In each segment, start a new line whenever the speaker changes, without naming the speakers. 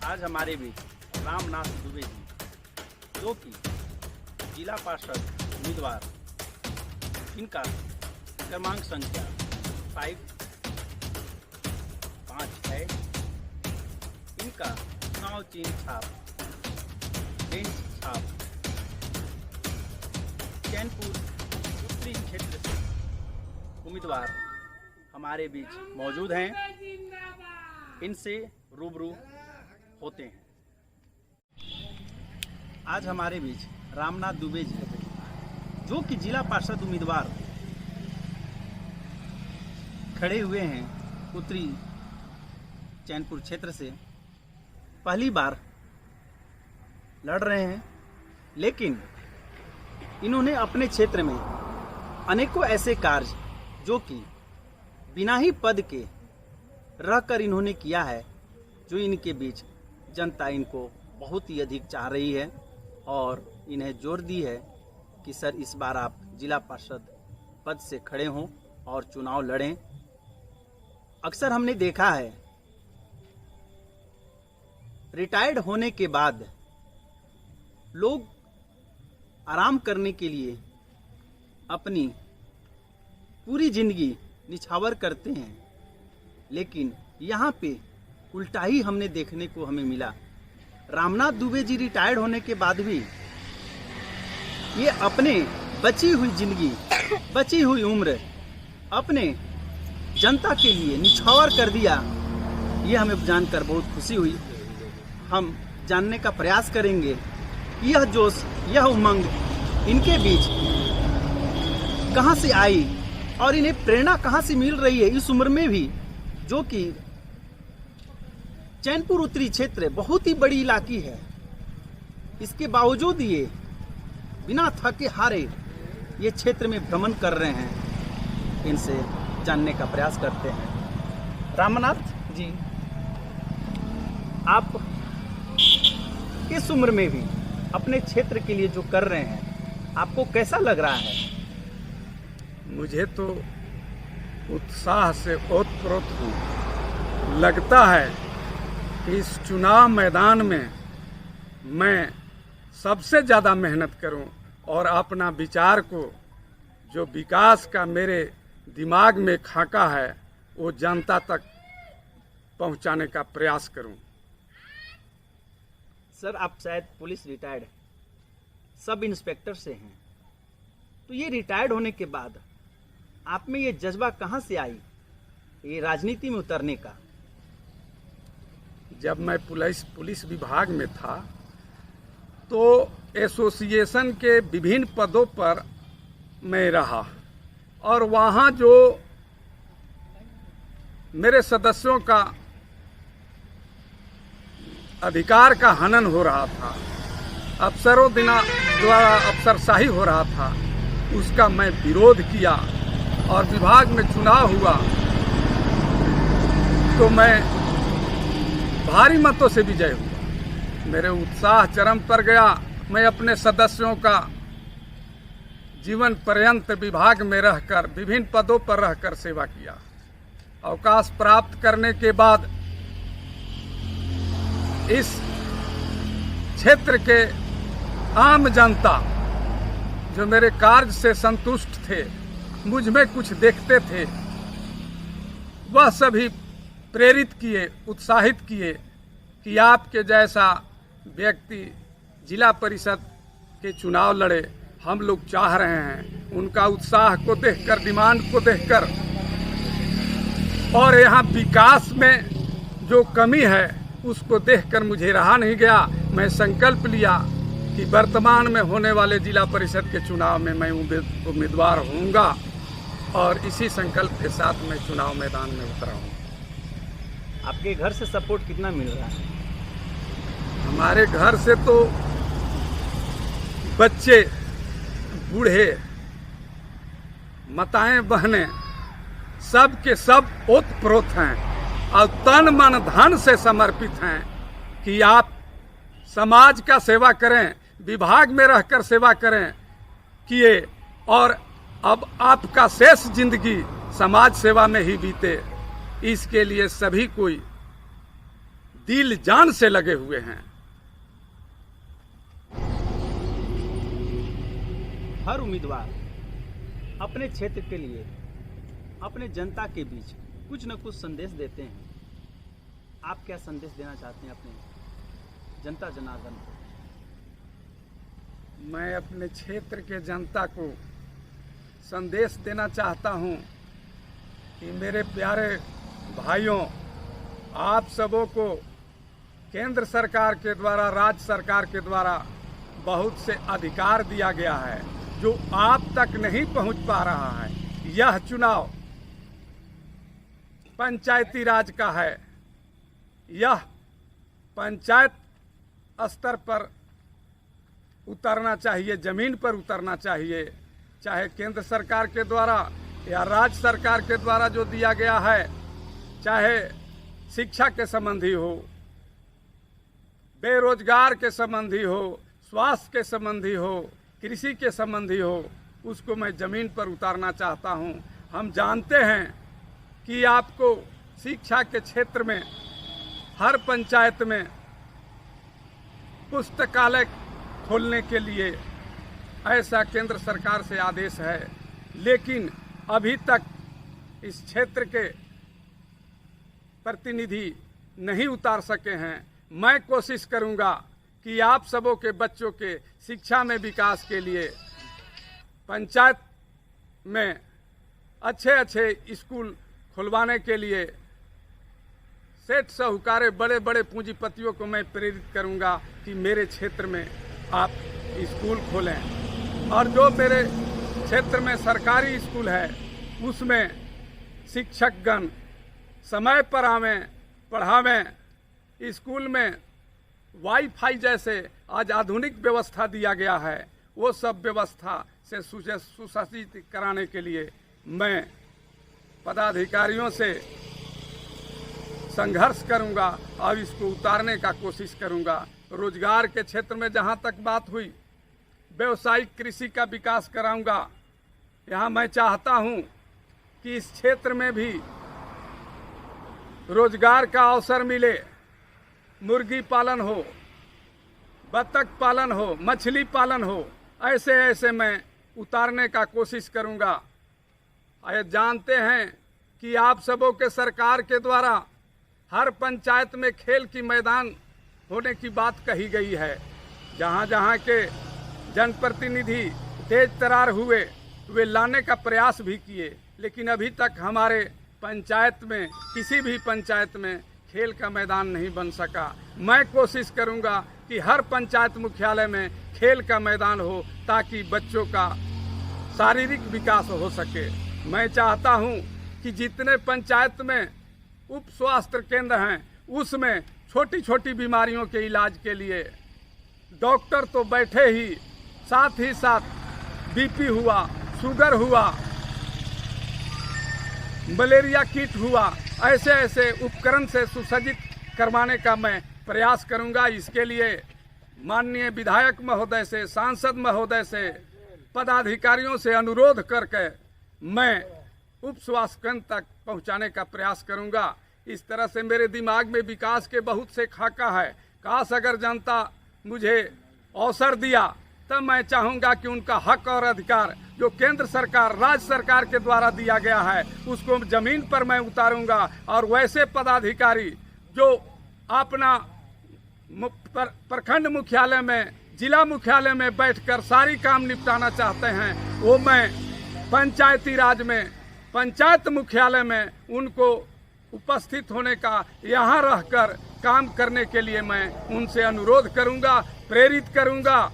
आज हमारे बीच रामनाथ दुबे जी, जो कि जिला पार्षद उम्मीदवार, इनका क्रमांक संख्या 5 है। इनका चुनाव चिन्ह छाप बेंच छाप चैनपुर उत्तरी क्षेत्र से उम्मीदवार हमारे बीच मौजूद हैं। इनसे रूबरू होते हैं। आज हमारे बीच रामनाथ दुबे जी, जो कि जिला पार्षद उम्मीदवार खड़े हुए हैं उत्तरी चैनपुर क्षेत्र से। पहली बार लड़ रहे हैं, लेकिन इन्होंने अपने क्षेत्र में अनेकों ऐसे कार्य जो कि बिना ही पद के रहकर इन्होंने किया है, जो इनके बीच जनता इनको बहुत ही अधिक चाह रही है और इन्हें जोर दी है कि सर इस बार आप जिला पार्षद पद से खड़े हों और चुनाव लड़ें। अक्सर हमने देखा है, रिटायर्ड होने के बाद लोग आराम करने के लिए अपनी पूरी जिंदगी निछावर करते हैं, लेकिन यहाँ पे उल्टा ही हमने देखने को हमें मिला। रामनाथ दुबे जी रिटायर्ड होने के बाद भी ये अपने बची हुई जिंदगी, बची हुई उम्र अपने जनता के लिए निछावर कर दिया। ये हमें जानकर बहुत खुशी हुई। हम जानने का प्रयास करेंगे यह जोश, यह उमंग इनके बीच कहां से आई और इन्हें प्रेरणा कहां से मिल रही है इस उम्र में भी, जो कि चैनपुर उत्तरी क्षेत्र बहुत ही बड़ी इलाकी है। इसके बावजूद ये बिना थके हारे ये क्षेत्र में भ्रमण कर रहे हैं। इनसे जानने का प्रयास करते हैं। रामनाथ जी, आप इस उम्र में भी अपने क्षेत्र के लिए जो कर रहे हैं, आपको कैसा लग रहा है?
मुझे तो उत्साह से ओतप्रोत हूँ। लगता है कि इस चुनाव मैदान में मैं सबसे ज़्यादा मेहनत करूं और अपना विचार को, जो विकास का मेरे दिमाग में खाका है, वो जनता तक पहुंचाने का प्रयास करूं।
सर, आप शायद पुलिस रिटायर्ड सब इंस्पेक्टर से हैं, तो ये रिटायर्ड होने के बाद आप में ये जज्बा कहाँ से आई ये राजनीति में उतरने का?
जब मैं पुलिस विभाग में था तो एसोसिएशन के विभिन्न पदों पर मैं रहा और वहाँ जो मेरे सदस्यों का अधिकार का हनन हो रहा था, अफसरों द्वारा अफसरशाही हो रहा था, उसका मैं विरोध किया और विभाग में चुनाव हुआ तो मैं भारी मतों से विजय हुआ। मेरे उत्साह चरम पर गया। मैं अपने सदस्यों का जीवन पर्यंत विभाग में रहकर विभिन्न पदों पर रहकर सेवा किया। अवकाश प्राप्त करने के बाद इस क्षेत्र के आम जनता जो मेरे कार्य से संतुष्ट थे, मुझ में कुछ देखते थे, वह सभी प्रेरित किए, उत्साहित किए कि आपके जैसा व्यक्ति जिला परिषद के चुनाव लड़े, हम लोग चाह रहे हैं। उनका उत्साह को देखकर, डिमांड को देखकर और यहाँ विकास में जो कमी है उसको देखकर मुझे रहा नहीं गया। मैं संकल्प लिया कि वर्तमान में होने वाले जिला परिषद के चुनाव में मैं उम्मीदवार होऊंगा और इसी संकल्प के साथ मैं चुनाव मैदान में उतरा हूँ।
आपके घर से सपोर्ट कितना मिल रहा है?
हमारे घर से तो बच्चे, बूढ़े, माताएं, बहनें सब के सब ओतप्रोत हैं और तन मन धन से समर्पित हैं कि आप समाज का सेवा करें, विभाग में रहकर सेवा करें किए और अब आपका शेष जिंदगी समाज सेवा में ही बीते। इसके लिए सभी कोई दिल जान से लगे हुए हैं।
हर उम्मीदवार अपने क्षेत्र के लिए, अपने जनता के बीच कुछ न कुछ संदेश देते हैं। आप क्या संदेश देना चाहते हैं अपने जनता जनार्दन को?
मैं अपने क्षेत्र के जनता को संदेश देना चाहता हूं कि मेरे प्यारे भाइयों, आप सबों को केंद्र सरकार के द्वारा, राज्य सरकार के द्वारा बहुत से अधिकार दिया गया है जो आप तक नहीं पहुंच पा रहा है। यह चुनाव पंचायती राज का है। यह पंचायत स्तर पर उतरना चाहिए, जमीन पर उतरना चाहिए। चाहे केंद्र सरकार के द्वारा या राज्य सरकार के द्वारा जो दिया गया है, चाहे शिक्षा के संबंधी हो, बेरोजगार के संबंधी हो, स्वास्थ्य के संबंधी हो, कृषि के संबंधी हो, उसको मैं जमीन पर उतारना चाहता हूं। हम जानते हैं कि आपको शिक्षा के क्षेत्र में हर पंचायत में पुस्तकालय खोलने के लिए ऐसा केंद्र सरकार से आदेश है, लेकिन अभी तक इस क्षेत्र के प्रतिनिधि नहीं उतार सके हैं। मैं कोशिश करूंगा कि आप सबों के बच्चों के शिक्षा में विकास के लिए पंचायत में अच्छे अच्छे स्कूल खुलवाने के लिए सेठ साहूकारे, बड़े बड़े पूंजीपतियों को मैं प्रेरित करूंगा कि मेरे क्षेत्र में आप स्कूल खोलें। और जो मेरे क्षेत्र में सरकारी स्कूल है उसमें शिक्षकगण समय पर आवें, पढ़ावें। स्कूल में वाईफाई जैसे आज आधुनिक व्यवस्था दिया गया है, वो सब व्यवस्था से सुसज्जित कराने के लिए मैं पदाधिकारियों से संघर्ष करूंगा और इसको उतारने का कोशिश करूंगा। रोजगार के क्षेत्र में जहां तक बात हुई, व्यावसायिक कृषि का विकास कराऊंगा। यहाँ मैं चाहता हूं कि इस क्षेत्र में भी रोजगार का अवसर मिले। मुर्गी पालन हो, बतख पालन हो, मछली पालन हो, ऐसे ऐसे मैं उतारने का कोशिश करूंगा। आए जानते हैं कि आप सबों के सरकार के द्वारा हर पंचायत में खेल की मैदान होने की बात कही गई है। जहां जहां के जनप्रतिनिधि तेज तरार हुए, वे लाने का प्रयास भी किए, लेकिन अभी तक हमारे पंचायत में, किसी भी पंचायत में खेल का मैदान नहीं बन सका। मैं कोशिश करूंगा कि हर पंचायत मुख्यालय में खेल का मैदान हो ताकि बच्चों का शारीरिक विकास हो सके। मैं चाहता हूं कि जितने पंचायत में उप स्वास्थ्य केंद्र हैं उसमें छोटी छोटी बीमारियों के इलाज के लिए डॉक्टर तो बैठे ही, साथ ही साथ बीपी हुआ, शुगर हुआ, मलेरिया किट हुआ, ऐसे ऐसे उपकरण से सुसज्जित करवाने का मैं प्रयास करूंगा। इसके लिए माननीय विधायक महोदय से, सांसद महोदय से, पदाधिकारियों से अनुरोध करके मैं उप स्वास्थ्य केंद्र तक पहुंचाने का प्रयास करूंगा। इस तरह से मेरे दिमाग में विकास के बहुत से खाका है। काश अगर जनता मुझे अवसर दिया तब मैं चाहूंगा कि उनका हक और अधिकार जो केंद्र सरकार, राज्य सरकार के द्वारा दिया गया है, उसको जमीन पर मैं उतारूंगा। और वैसे पदाधिकारी जो अपना प्रखंड मुख्यालय में, जिला मुख्यालय में बैठकर सारी काम निपटाना चाहते हैं, वो मैं पंचायती राज में, पंचायत मुख्यालय में उनको उपस्थित होने का, यहाँ रहकर काम करने के लिए मैं उनसे अनुरोध करूंगा, प्रेरित करूंगा।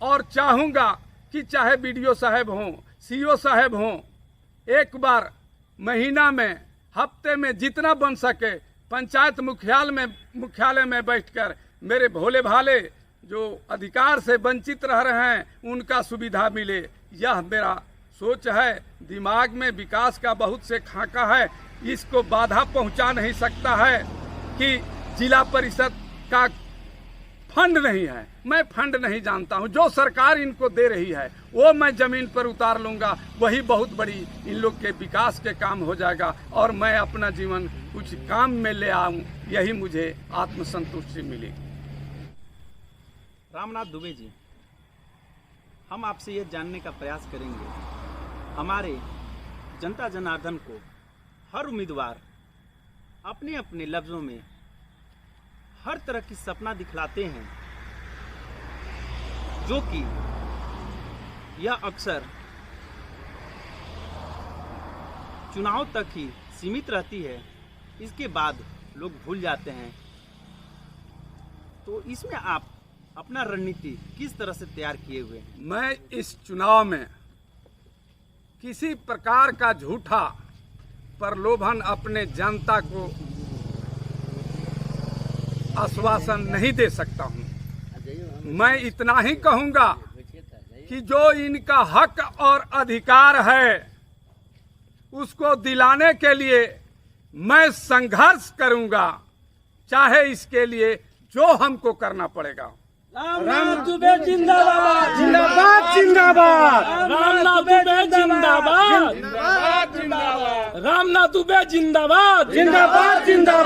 और चाहूंगा कि चाहे बीडीओ साहब हों, सीओ साहब हों, एक बार महीना में, हफ्ते में जितना बन सके पंचायत मुख्यालय में बैठकर मेरे भोले भाले जो अधिकार से वंचित रह रहे हैं उनका सुविधा मिले। यह मेरा सोच है। दिमाग में विकास का बहुत से खाका है, इसको बाधा पहुंचा नहीं सकता है कि जिला परिषद का फंड नहीं है। मैं फंड नहीं जानता हूं, जो सरकार इनको दे रही है वो मैं जमीन पर उतार लूंगा, वही बहुत बड़ी इन लोग के विकास के काम हो जाएगा और मैं अपना जीवन कुछ काम में ले आऊं, यही मुझे आत्मसंतुष्टि मिली।
रामनाथ दुबे जी, हम आपसे यह जानने का प्रयास करेंगे, हमारे जनता जनार्दन को हर उम्मीदवार अपने अपने लफ्जों में हर तरह की सपना दिखलाते हैं, जो कि यह अक्सर चुनाव तक ही सीमित रहती है, इसके बाद लोग भूल जाते हैं। तो इसमें आप अपना रणनीति किस तरह से तैयार किए हुए हैं?
मैं इस चुनाव में किसी प्रकार का झूठा प्रलोभन अपने जनता को आश्वासन नहीं दे सकता हूं। मैं इतना ही कहूंगा कि जो इनका हक और अधिकार है उसको दिलाने के लिए मैं संघर्ष करूंगा, चाहे इसके लिए जो हमको करना पड़ेगा।
रामनाथ दुबे जिंदाबाद,
जिंदाबाद जिंदाबाद,
रामनाथ दुबे जिंदाबाद,
जिंदाबाद जिंदाबाद,
रामनाथ दुबे जिंदाबाद,
जिंदाबाद जिंदाबाद।